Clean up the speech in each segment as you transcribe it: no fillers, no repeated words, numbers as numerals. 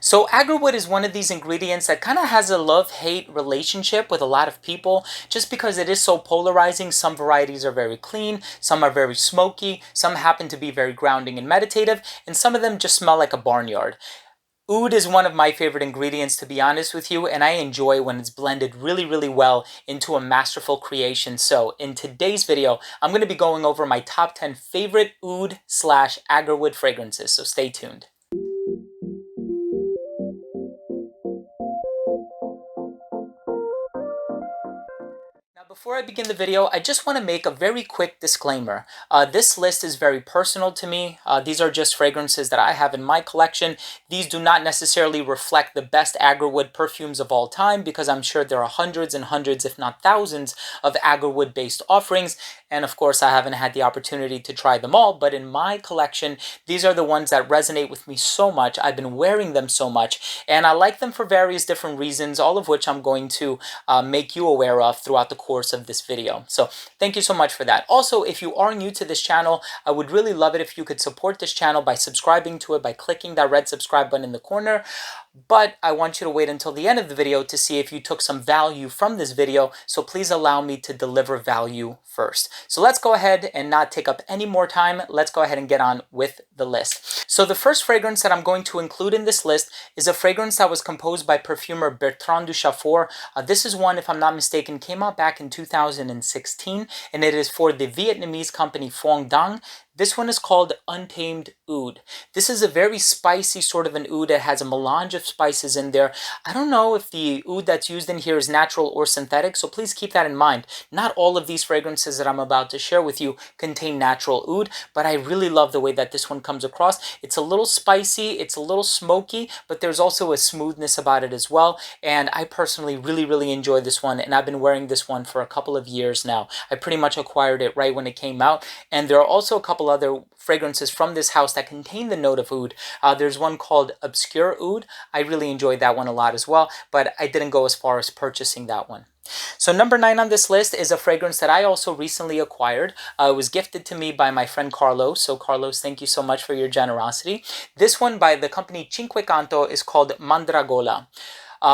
So agarwood is one of these ingredients that kind of has a love-hate relationship with a lot of people just because it is so polarizing. Some varieties are very clean, some are very smoky, some happen to be very grounding and meditative, and some of them just smell like a barnyard. Oud is one of my favorite ingredients, to be honest with you, and I enjoy when it's blended really well into a masterful creation. So in today's video, I'm going to be going over my top 10 favorite oud/agarwood fragrances, so stay tuned. Before I begin the video, I just want to make a very quick disclaimer. This list is very personal to me. These are just fragrances that I have in my collection. These do not necessarily reflect the best agarwood perfumes of all time because I'm sure there are hundreds and hundreds, if not thousands, of agarwood based offerings. And of course, I haven't had the opportunity to try them all, but in my collection, these are the ones that resonate with me so much. I've been wearing them so much, and I like them for various different reasons, all of which I'm going to make you aware of throughout the course of this video. So thank you so much for that. Also, if you are new to this channel, I would really love it if you could support this channel by subscribing to it, by clicking that red subscribe button in the corner. But I want you to wait until the end of the video to see if you took some value from this video, so please allow me to deliver value first. So let's go ahead and not take up any more time. Let's go ahead and get on with the list. So the first fragrance that I'm going to include in this list is a fragrance that was composed by perfumer Bertrand Duchaufour. This is one, if I'm not mistaken, came out back in 2016, and it is for the Vietnamese company Phuong Dang. This one is called Untamed Oud. This is a very spicy sort of an oud that has a melange of spices in there. I don't know if the oud that's used in here is natural or synthetic, so please keep that in mind. Not all of these fragrances that I'm about to share with you contain natural oud, but I really love the way that this one comes across. It's a little spicy, it's a little smoky, but there's also a smoothness about it as well. And I personally really enjoy this one, and I've been wearing this one for a couple of years now. I pretty much acquired it right when it came out, and there are also a couple other fragrances from this house that contain the note of oud. There's one called Obscure Oud. I really enjoyed that one a lot as well, but I didn't go as far as purchasing that one. So number 9 on this list is a fragrance that I also recently acquired. It was gifted to me by my friend Carlos. So Carlos, thank you so much for your generosity. This one by the company Cinque Canto is called Mandragora.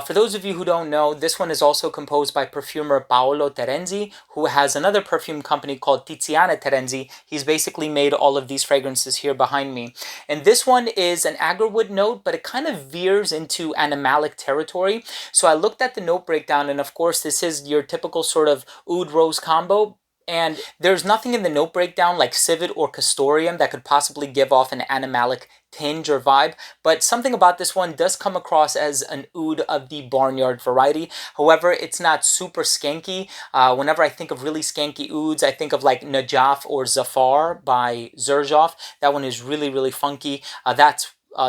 For those of you who don't know, this one is also composed by perfumer Paolo Terenzi, who has another perfume company called Tiziana Terenzi. He's basically made all of these fragrances here behind me. And this one is an agarwood note, but it kind of veers into animalic territory. So I looked at the note breakdown, and of course this is your typical sort of oud rose combo. And there's nothing in the note breakdown like civet or castoreum that could possibly give off an animalic tinge or vibe, but something about this one does come across as an oud of the barnyard variety. However, it's not super skanky. Whenever I think of really skanky ouds, I think of like Najaf or Zafar by Xerjoff. That one is really funky.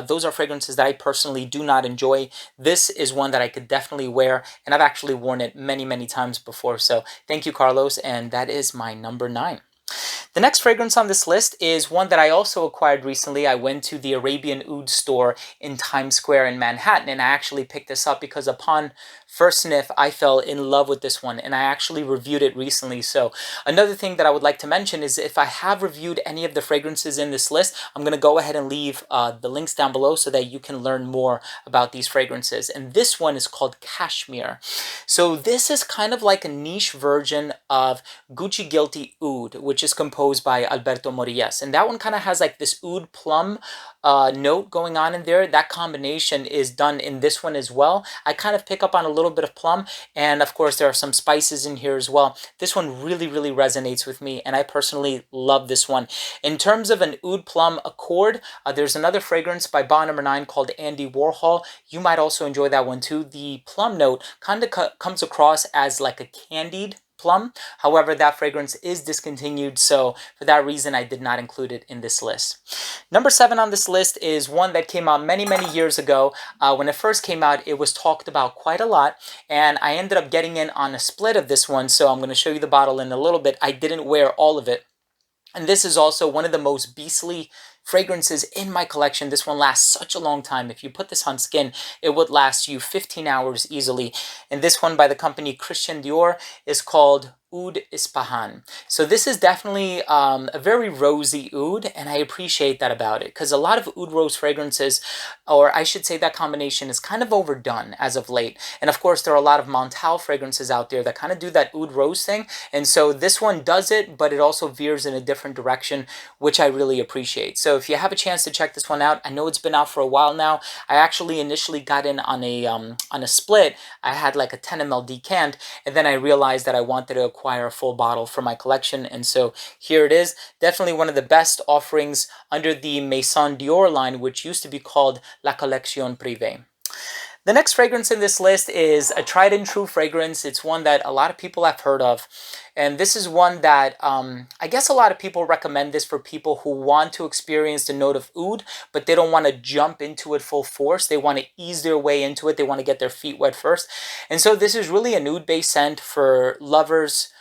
Those are fragrances that I personally do not enjoy. This is one that I could definitely wear, and I've actually worn it many times before. So thank you, Carlos, and that is my number 9. The next fragrance on this list is one that I also acquired recently. I went to the Arabian Oud store in Times Square in Manhattan, and I actually picked this up because upon first sniff, I fell in love with this one, and I actually reviewed it recently. So another thing that I would like to mention is if I have reviewed any of the fragrances in this list, I'm going to go ahead and leave the links down below so that you can learn more about these fragrances. And this one is called Kashmir. So this is kind of like a niche version of Gucci Guilty Oud, which is composed by Alberto Morillas. And that one kind of has like this oud plum note going on in there. That combination is done in this one as well. I kind of pick up on a little bit of plum, and of course there are some spices in here as well. This one really resonates with me, and I personally love this one. In terms of an oud plum accord, there's another fragrance by Bond No. 9 called Andy Warhol. You might also enjoy that one too. The plum note kind of comes across as like a candied plum. However, that fragrance is discontinued, so for that reason I did not include it in this list. Number 7 on this list is one that came out many years ago. When it first came out, it was talked about quite a lot, and I ended up getting in on a split of this one, so I'm going to show you the bottle in a little bit. I didn't wear all of it. And this is also one of the most beastly fragrances in my collection. This one lasts such a long time. If you put this on skin, it would last you 15 hours easily. And this one by the company Christian Dior is called Oud Ispahan. So this is definitely a very rosy oud, and I appreciate that about it, because a lot of oud rose fragrances, or I should say that combination, is kind of overdone as of late. And of course, there are a lot of Montal fragrances out there that kind of do that oud rose thing, and so this one does it, but it also veers in a different direction, which I really appreciate. So if you have a chance to check this one out, I know it's been out for a while now. I actually initially got in on a split. I had like a 10 ml decant, and then I realized that I wanted to acquire a full bottle for my collection, and so here it is. Definitely one of the best offerings under the Maison Dior line, which used to be called La Collection Privée. The next fragrance in this list is a tried and true fragrance. It's one that a lot of people have heard of. And this is one that I guess a lot of people recommend this for people who want to experience the note of oud, but they don't want to jump into it full force. They want to ease their way into it. They want to get their feet wet first. And so this is really an oud-based scent for lovers,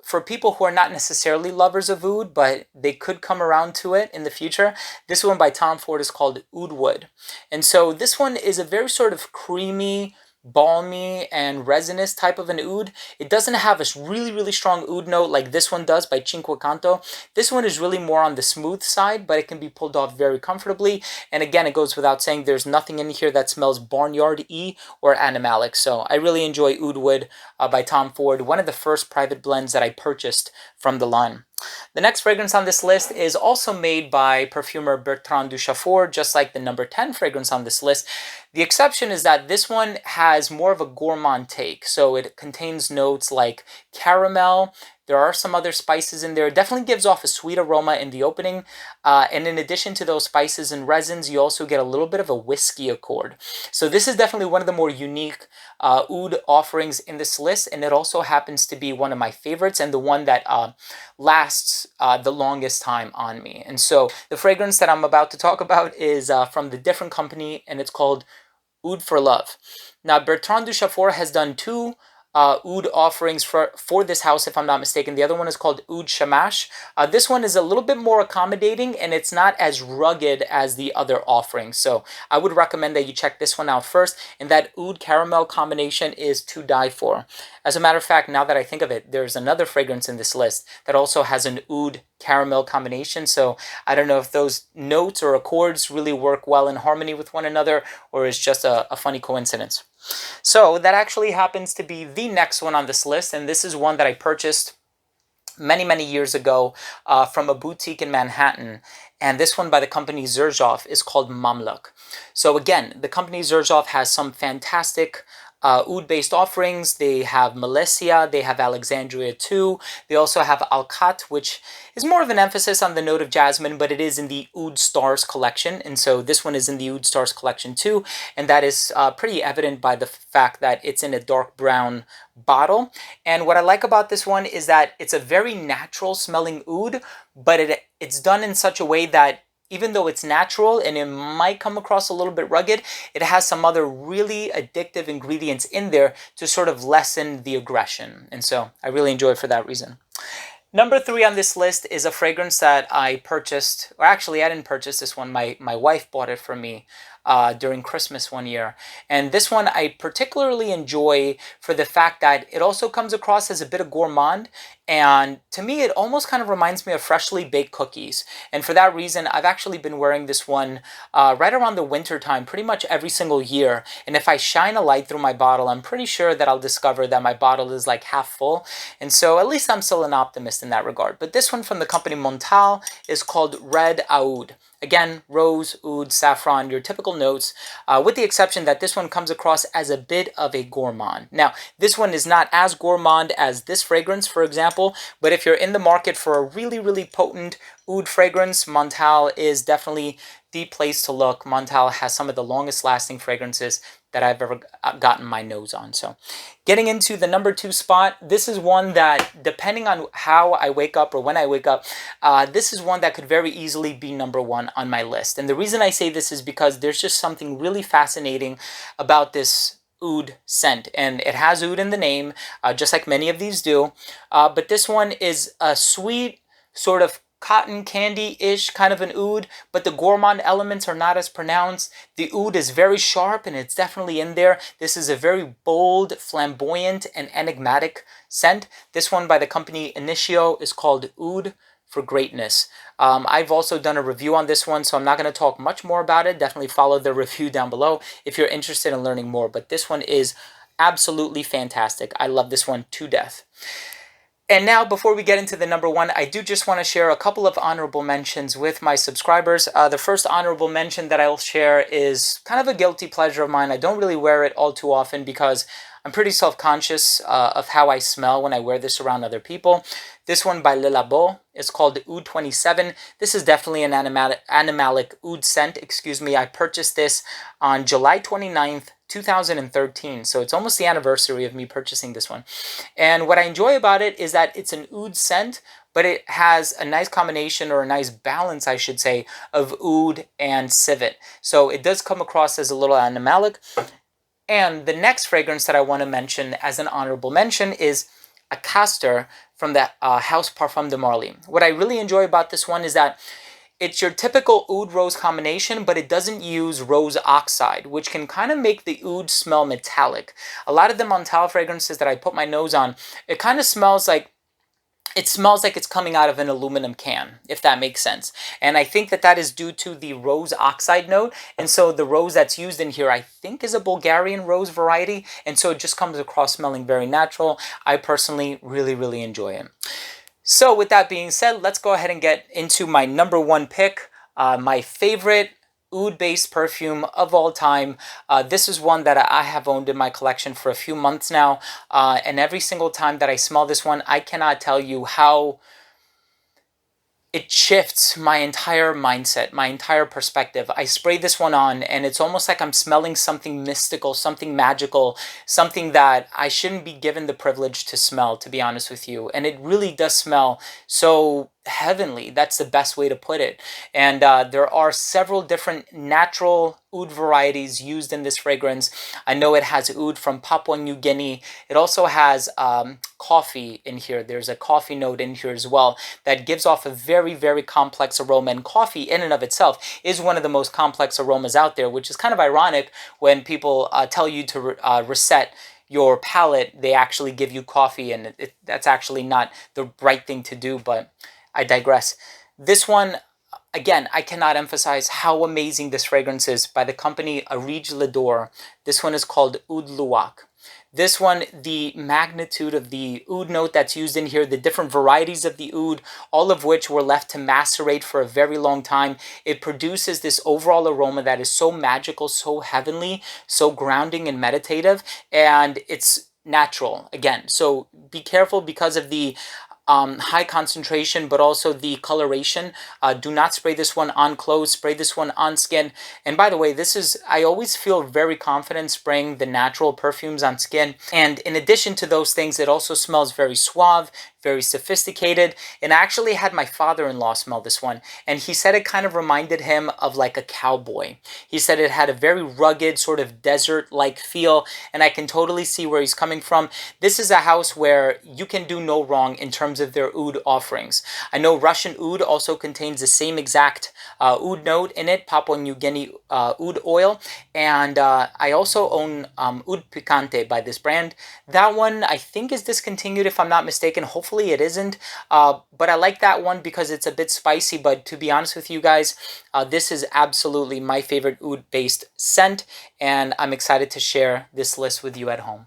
for people who are not necessarily lovers of oud, but they could come around to it in the future. This one by Tom Ford is called Oud Wood. And so this one is a very sort of creamy, balmy, and resinous type of an oud. It doesn't have a really, really strong oud note like this one does by Cinque Canto. This one is really more on the smooth side, but it can be pulled off very comfortably. And again, it goes without saying, there's nothing in here that smells barnyard-y or animalic. So I really enjoy Oud Wood by Tom Ford, one of the first private blends that I purchased from the line. The next fragrance on this list is also made by perfumer Bertrand Duchaufour, just like the number 10 fragrance on this list. The exception is that this one has more of a gourmand take. So it contains notes like caramel. There are some other spices in there. It definitely gives off a sweet aroma in the opening. And in addition to those spices and resins, you also get a little bit of a whiskey accord. So this is definitely one of the more unique oud offerings in this list. And it also happens to be one of my favorites and the one that lasts the longest time on me. And so the fragrance that I'm about to talk about is from the different company, and it's called Oud for Love. Now, Bertrand Duchaufour has done two oud offerings for this house, if I'm not mistaken. The other one is called Oud Shamash. This one is a little bit more accommodating, and it's not as rugged as the other offerings. So I would recommend that you check this one out first. And that oud caramel combination is to die for. As a matter of fact, now that I think of it, there's another fragrance in this list that also has an oud caramel combination. So I don't know if those notes or accords really work well in harmony with one another, or is just a funny coincidence. So that actually happens to be the next one on this list, and this is one that I purchased many, many years ago from a boutique in Manhattan. And this one by the company Xerjoff is called Mamluk. So again, the company Xerjoff has some fantastic oud-based offerings. They have Malesia, they have Alexandria too. They also have Alkat, which is more of an emphasis on the note of jasmine, but it is in the Oud Stars collection. And so this one is in the Oud Stars collection too. And that is pretty evident by the fact that it's in a dark brown bottle. And what I like about this one is that it's a very natural smelling oud, but it's done in such a way that even though it's natural and it might come across a little bit rugged, it has some other really addictive ingredients in there to sort of lessen the aggression. And so I really enjoy it for that reason. Number 3 on this list is a fragrance that I purchased, or actually I didn't purchase this one, my wife bought it for me during Christmas one year. And this one I particularly enjoy for the fact that it also comes across as a bit of gourmand. And to me, it almost kind of reminds me of freshly baked cookies. And for that reason, I've actually been wearing this one right around the winter time, pretty much every single year. And if I shine a light through my bottle, I'm pretty sure that I'll discover that my bottle is like half full. And so at least I'm still an optimist in that regard. But this one from the company Montal is called Red Aoud. Again, rose, oud, saffron, your typical notes, with the exception that this one comes across as a bit of a gourmand. Now, this one is not as gourmand as this fragrance, for example, but if you're in the market for a really, really potent oud fragrance, Montal is definitely the place to look. Montal has some of the longest lasting fragrances that I've ever gotten my nose on. So getting into the number 2 spot, this is one that, depending on how I wake up or when I wake up, this is one that could very easily be number 1 on my list. And the reason I say this is because there's just something really fascinating about this oud scent. And it has oud in the name, just like many of these do. But this one is a sweet, sort of cotton candy-ish kind of an oud, but the gourmand elements are not as pronounced. The oud is very sharp and it's definitely in there. This is a very bold, flamboyant, and enigmatic scent. This one by the company Initio is called Oud for Greatness. I've also done a review on this one, so I'm not going to talk much more about it. Definitely follow the review down below if you're interested in learning more, but this one is absolutely fantastic. I love this one to death. And now, before we get into the number one, I do just want to share a couple of honorable mentions with my subscribers. The first honorable mention that I'll share is kind of a guilty pleasure of mine. I don't really wear it all too often because I'm pretty self-conscious of how I smell when I wear this around other people. This one by Le Labo is called Oud 27. This is definitely an animalic oud scent. Excuse me. I purchased this on July 29th, 2013. So it's almost the anniversary of me purchasing this one. And what I enjoy about it is that it's an oud scent, but it has a nice combination, or a nice balance, I should say, of oud and civet. So it does come across as a little animalic. And the next fragrance that I want to mention as an honorable mention is a castor from the House Parfum de Marly. What I really enjoy about this one is that it's your typical oud rose combination, but it doesn't use rose oxide, which can kind of make the oud smell metallic. A lot of the Montal fragrances that I put my nose on, it kind of smells like it's coming out of an aluminum can, if that makes sense. And I think that that is due to the rose oxide note. And so the rose that's used in here, I think, is a Bulgarian rose variety. And so it just comes across smelling very natural. I personally really, really enjoy it. So with that being said, let's go ahead and get into my number one pick, my favorite oud-based perfume of all time. This is one that I have owned in my collection for a few months now, and every single time that I smell this one, I cannot tell you how it shifts my entire mindset, my entire perspective. I spray this one on and it's almost like I'm smelling something mystical, something magical, something that I shouldn't be given the privilege to smell, to be honest with you. And it really does smell so heavenly. That's the best way to put it. And there are several different natural oud varieties used in this fragrance. I know it has oud from Papua New Guinea. It also has coffee in here. There's a coffee note in here as well that gives off a very, very complex aroma. And coffee in and of itself is one of the most complex aromas out there, which is kind of ironic when people tell you to reset your palate. They actually give you coffee, and that's actually not the right thing to do, but I digress. This one, again, I cannot emphasize how amazing this fragrance is, by the company Arij Ledor. This one is called Oud Luwak. This one, the magnitude of the oud note that's used in here, the different varieties of the oud, all of which were left to macerate for a very long time. It produces this overall aroma that is so magical, so heavenly, so grounding and meditative, and it's natural, again. So be careful because of the high concentration, but also the coloration. Do not spray this one on clothes, spray this one on skin. And by the way, I always feel very confident spraying the natural perfumes on skin. And in addition to those things, it also smells very suave, very sophisticated. And I actually had my father-in-law smell this one, and he said it kind of reminded him of like a cowboy. He said it had a very rugged, sort of desert-like feel, and I can totally see where he's coming from. This is a house where you can do no wrong in terms of their oud offerings. I know Russian oud also contains the same exact oud note in it, Papua New Guinea oud oil, and I also own Oud Picante by this brand. That one I think is discontinued, if I'm not mistaken. Hopefully it isn't, but I like that one because it's a bit spicy. But to be honest with you guys, this is absolutely my favorite oud-based scent, and I'm excited to share this list with you at home.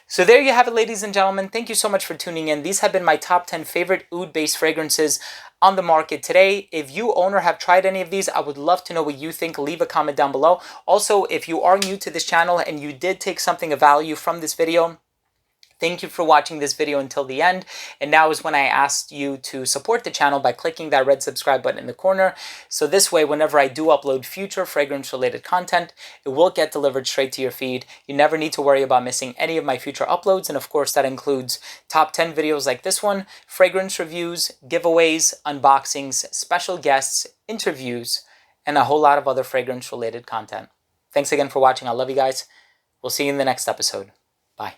So there you have it, ladies and gentlemen. Thank you so much for tuning in. These have been my top 10 favorite oud-based fragrances on the market today. If you own or have tried any of these, I would love to know what you think. Leave a comment down below. Also, if you are new to this channel and you did take something of value from this video, thank you for watching this video until the end. And now is when I asked you to support the channel by clicking that red subscribe button in the corner. So this way, whenever I do upload future fragrance-related content, it will get delivered straight to your feed. You never need to worry about missing any of my future uploads. And of course, that includes top 10 videos like this one, fragrance reviews, giveaways, unboxings, special guests, interviews, and a whole lot of other fragrance-related content. Thanks again for watching. I love you guys. We'll see you in the next episode. Bye.